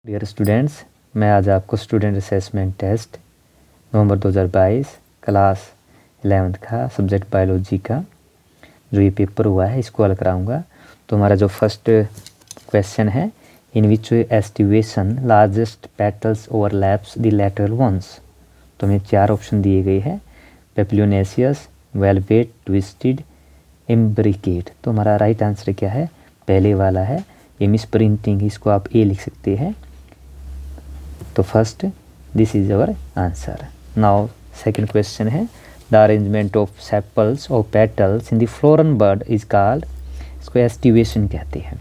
Dear students, मैं आज आपको स्टूडेंट असेसमेंट टेस्ट नवंबर 2022 क्लास 11th का सब्जेक्ट बायोलॉजी का जो ये पेपर हुआ है इसको हल कराऊंगा। तो हमारा जो फर्स्ट क्वेश्चन है, in which aestivation largest petals overlaps the lateral ones. तो हमें 4 ऑप्शन दिए गए हैं, पेप्लियोनेसियस, वेलवेट, ट्विस्टेड, इम्ब्रिकेट। तो हमारा राइट आंसर क्या है? पहले वाला है, ये मिस प्रिंटिंग, इसको आप ए लिख सकते हैं। तो first this is our answer. Now second question है, द अरेंजमेंट ऑफ सेपल्स और petals in the floral bud is called, इसको एस्टिवेशन कहते हैं,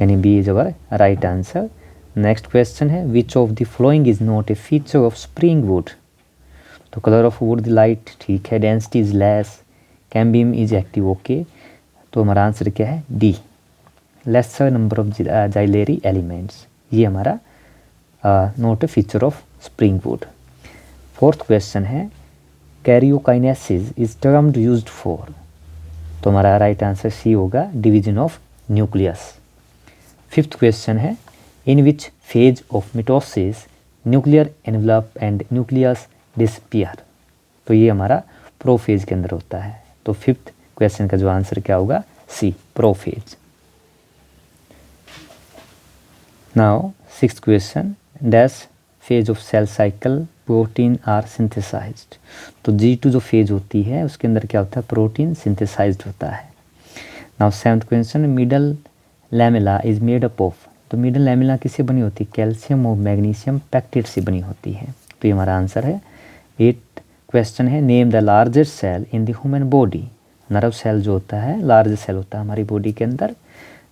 यानी B is our right answer. Next question है, which of the following is not a feature of spring wood. तो colour of wood, the light, ठीक है, density is less, cambium is active, okay. तो हमारा answer क्या है? D, laser number of xylary elements, ये हमारा not a feature of spring wood. Fourth question है, karyokinesis is termed used for. तो हमारा राइट आंसर सी होगा, division of nucleus. Fifth question है, in which phase of mitosis nuclear envelope and nucleus disappear. तो ये हमारा prophase के अंदर होता है। तो फिफ्थ क्वेश्चन का जो आंसर क्या होगा? C, prophase. Now sixth question, dash phase of cell cycle protein are synthesised. तो G2 जो फेज होती है उसके अंदर क्या होता है? प्रोटीन सिंथेसाइज्ड होता है। Now seventh question, middle lamella is made up of. तो मिडल लैमेला किससे बनी होती है? कैल्शियम और मैग्नीशियम पैक्टेट से बनी होती है। तो ये हमारा आंसर है। एट क्वेश्चन है, name the largest cell in the human body. Nerve cell जो होता है लार्जेस्ट सेल होता है हमारी बॉडी के अंदर।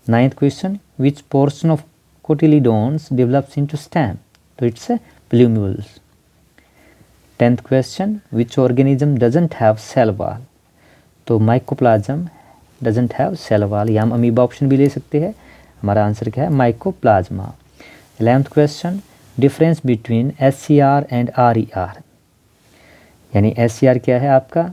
Ninth question, which portion of cotyledons develops into stem. तो it's plumules. 10th question, which organism doesn't have cell wall. तो mycoplasm doesn't have cell wall, या हम अमीबा ऑप्शन भी ले सकते हैं। हमारा आंसर क्या है? Mycoplasma. 11th question, difference between SCR and RER। यानी SCR क्या है आपका?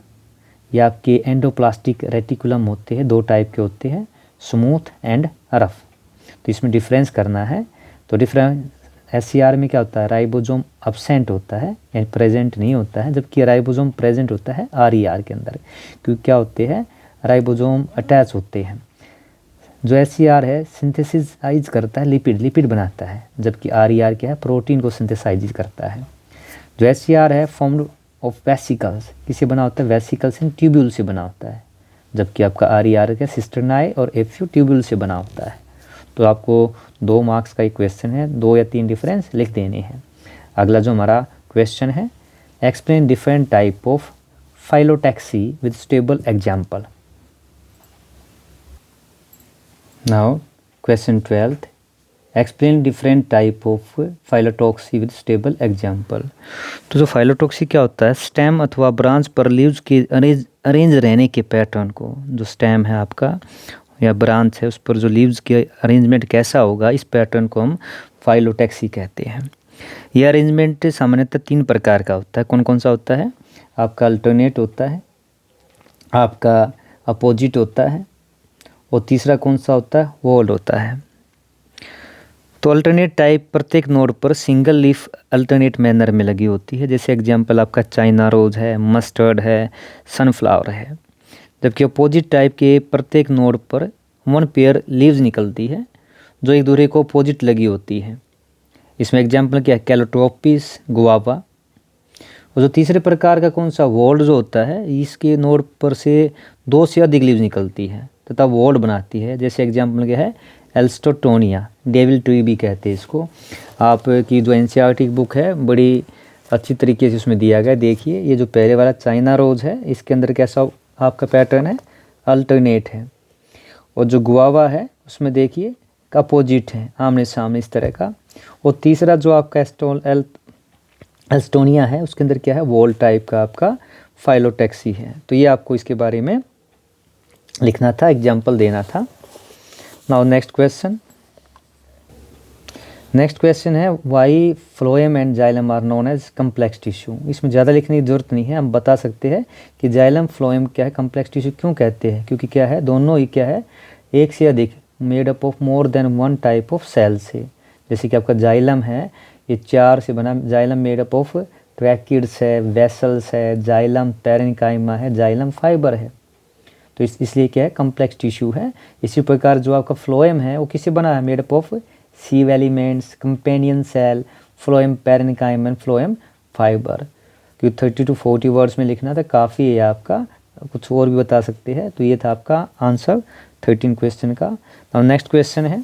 ये आपके एंडोप्लास्टिक रेटिकुलम होते हैं, 2 टाइप के होते हैं, स्मूथ एंड रफ। तो इसमें डिफरेंस करना है। तो डिफरेंस SCR में क्या होता है? राइबोसोम अब्सेंट होता है, यानी प्रेजेंट नहीं होता है, जबकि राइबोसोम प्रेजेंट होता है RER के अंदर, क्योंकि क्या होते हैं? राइबोसोम अटैच होते हैं। जो SCR है सिंथेसाइज करता है लिपिड बनाता है, जबकि RER क्या है? प्रोटीन को सिंथेसाइज करता है। जो SCR है फॉर्म्ड ऑफ वेसिकल्स, किससे बना होता है? वेसिकल्स एंड ट्यूब्यूल से बना होता है, जबकि आपका RER क्या? सिस्टर्नाई और FU ट्यूब्यूल से बना होता है। तो आपको 2 मार्क्स का एक क्वेश्चन है, 2 या 3 डिफरेंस लिख देने हैं। अगला जो हमारा क्वेश्चन है, explain different type of phyllotaxy with stable example. Now question 12th, explain different type of phyllotaxy with stable example. तो जो फाइलोटॉक्सी क्या होता है? स्टेम अथवा ब्रांच पर लीव्स के अरेंज रहने के पैटर्न को, जो स्टेम है आपका या ब्रांच है उस पर जो लीव्स के अरेंजमेंट कैसा होगा, इस पैटर्न को हम फाइलोटैक्सी कहते हैं। यह अरेंजमेंट सामान्यतः 3 प्रकार का होता है। कौन कौन सा होता है? आपका अल्टरनेट होता है, आपका अपोजिट होता है, और तीसरा कौन सा होता है? वॉल्ड होता है। तो अल्टरनेट टाइप प्रत्येक नोड पर सिंगल लीफ अल्टरनेट मैनर में लगी होती है। जैसे एग्जांपल आपका चाइना रोज है, मस्टर्ड है, सनफ्लावर है। जबकि अपोजिट टाइप के प्रत्येक नोड पर 1 पेयर लीव्स निकलती है जो एक दूसरे को अपोजिट लगी होती है। इसमें एग्जांपल क्या है? Calotropis, guava. और जो तीसरे प्रकार का कौन सा? वॉल्ड जो होता है, इसके नोड पर से 2 से अधिक लीव्स निकलती है तथा वॉल्ड बनाती है। जैसे एग्जांपल क्या है? एल्स्टोटोनिया, डेविल ट्री भी कहते हैं इसको। आपकी जो NCERT बुक है बड़ी अच्छी तरीके से उसमें दिया गया। देखिए ये जो पहले वाला चाइना रोज है, इसके अंदर कैसा आपका पैटर्न है? अल्टरनेट है। और जो गुआवा है उसमें देखिए अपोजिट है, आमने सामने इस तरह का। और तीसरा जो आपका एल्स्टोनिया है उसके अंदर क्या है? वॉल टाइप का आपका फाइलोटैक्सी है। तो ये आपको इसके बारे में लिखना था, एग्जाम्पल देना था। Now next question, next question है, why phloem and xylem are known as complex tissue. इसमें ज़्यादा लिखने की जरूरत नहीं है, हम बता सकते हैं कि जाइलम फ्लोएम क्या है, कम्प्लेक्स टिश्यू क्यों कहते हैं, क्योंकि क्या है? दोनों ही क्या है? एक से अधिक made up of more than 1 type of cell से, जैसे कि आपका जाइलम है, ये 4 से बना, xylem made up of tracheids है, वेसल्स है, जाइलम पैरेन्काइमा है, जाइलम फाइबर है। तो इसलिए क्या है, कम्प्लेक्स टिश्यू है। इसी प्रकार जो आपका फ्लोएम है वो किससे बना है, made up of sieve elements, companion cell, phloem parenchyma, phloem fibre. क्योंकि 30 to 40 वर्ड्स में लिखना था, काफ़ी है आपका, कुछ और भी बता सकते हैं। तो ये था आपका आंसर 13 क्वेश्चन का। अब नेक्स्ट क्वेश्चन है,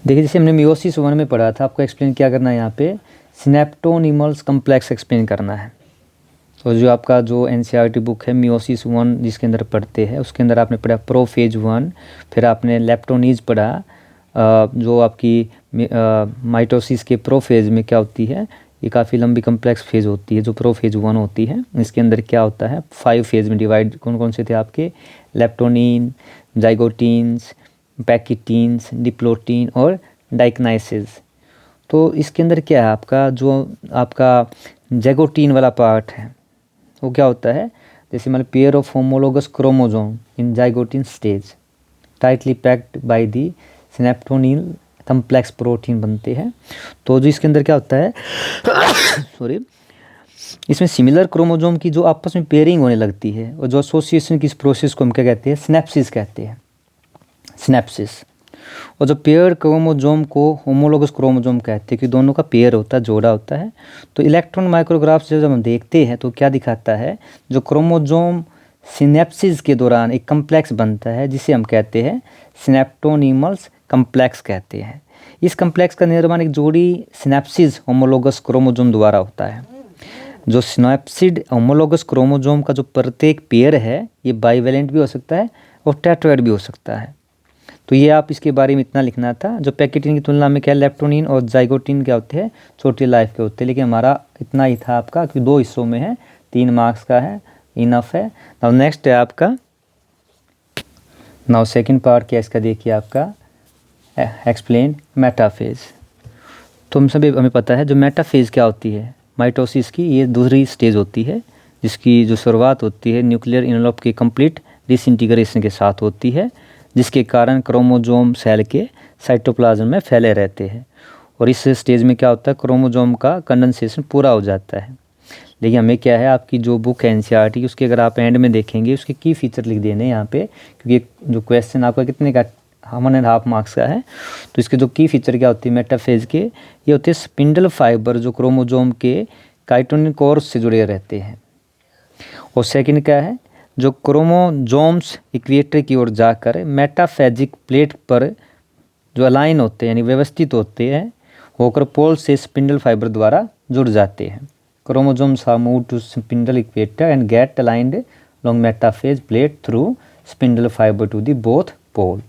देखिए जैसे हमने मियोसिस 1 में पढ़ा था, आपको एक्सप्लेन क्या करना है यहाँ पे, सिनेप्टोनिमल्स कम्प्लेक्स एक्सप्लेन करना है। तो जो आपका जो एनसीईआरटी बुक है मियोसिस 1 जिसके अंदर पढ़ते हैं, उसके अंदर आपने पढ़ा प्रोफेज 1, फिर आपने लेप्टोनीज पढ़ा, जो आपकी माइटोसिस के प्रोफेज में क्या होती है, ये काफ़ी लंबी कम्प्लेक्स फेज होती है जो प्रोफेज 1 होती है। इसके अंदर क्या होता है, 5 फेज में डिवाइड, कौन कौन से थे आपके, लेप्टोनीन, जाइगोटीन्स, पैकिटीन्स, डिप्लोटीन और डाइकनाइसिस। तो इसके अंदर क्या है आपका, जो आपका जैगोटीन वाला पार्ट है वो क्या होता है, जैसे मतलब pair of homologous chromosome in zygotene stage tightly packed by the synaptonemal complex protein बनते हैं। तो जो इसके अंदर क्या होता है सॉरी, इसमें सिमिलर क्रोमोसोम की जो आपस में पेयरिंग होने लगती है, और जो एसोसिएशन की इस प्रोसेस को हम क्या कहते हैं, सिनेप्सिस कहते हैं, सिनेप्सिस। और जो पेयर क्रोमोसोम को होमोलोगस क्रोमोसोम कहते हैं कि दोनों का पेयर होता है, जोड़ा होता है। तो इलेक्ट्रॉन माइक्रोग्राफ से जब हम देखते हैं तो क्या दिखाता है, जो क्रोमोसोम सिनेप्सिस के दौरान एक कम्प्लेक्स बनता है जिसे हम कहते हैं सिनेप्टोनिमल्स कम्प्लेक्स कहते हैं। इस कम्प्लेक्स का निर्माण एक जोड़ी सिनेप्सिस होमोलोगस क्रोमोसोम द्वारा होता है। जो सिनेप्सिड होमोलोगस क्रोमोसोम का जो प्रत्येक पेयर है ये बाइवेलेंट भी हो सकता है और टेट्राएड भी हो सकता है। तो ये आप इसके बारे में इतना लिखना था। जो पैकेटिन की तुलना में क्या, लेप्टोनिन और जाइगोटीन क्या होते हैं, छोटी लाइफ के होते हैं। लेकिन हमारा इतना ही था आपका, कि 2 हिस्सों में है, 3 मार्क्स का है, इनफ है। नाउ नेक्स्ट है आपका, नाउ सेकंड पार्ट क्या इसका, देखिए आपका एक्सप्लेन मेटाफेज। तो हम सभी हमें पता है जो मेटाफेज क्या होती है, माइटोसिस की ये दूसरी स्टेज होती है, जिसकी जो शुरुआत होती है न्यूक्लियर इनवेलप के कंप्लीट डिसइंटीग्रेशन के साथ होती है, जिसके कारण क्रोमोसोम सेल के साइटोप्लाज्म में फैले रहते हैं। और इस स्टेज में क्या होता है, क्रोमोसोम का कंडेंसेशन पूरा हो जाता है। लेकिन हमें क्या है, आपकी जो बुक है एनसीईआरटी उसके अगर आप एंड में देखेंगे उसके की फीचर लिख देने यहाँ पे, क्योंकि जो क्वेश्चन आपका कितने का, 1.5 मार्क्स का है। तो इसके जो की फीचर क्या होती है मेटाफेज के, ये होते हैं स्पिंडल फाइबर जो क्रोमोसोम के काइटोनिन कोर्स से जुड़े रहते हैं। और सेकंड क्या है, जो क्रोमोसोम्स इक्वेटर की ओर जाकर मेटाफेजिक प्लेट पर जो अलाइन होते हैं यानी व्यवस्थित होते हैं, होकर पोल से स्पिंडल फाइबर द्वारा जुड़ जाते हैं। Chromosomes are move to spindle equator and get aligned along metaphase plate through spindle fibre to the both pole.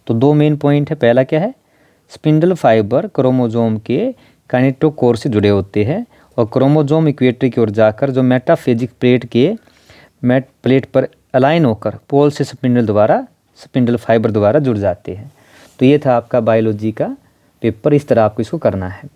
तो 2 मेन पॉइंट है। पहला क्या है, स्पिंडल फाइबर क्रोमोसोम के काइनेटोकोर से जुड़े होते हैं, और क्रोमोसोम इक्वेटर की ओर जाकर जो मेटाफेजिक प्लेट पर अलाइन होकर पोल से स्पिंडल फाइबर द्वारा जुड़ जाते हैं। तो ये था आपका बायोलॉजी का पेपर, इस तरह आपको इसको करना है।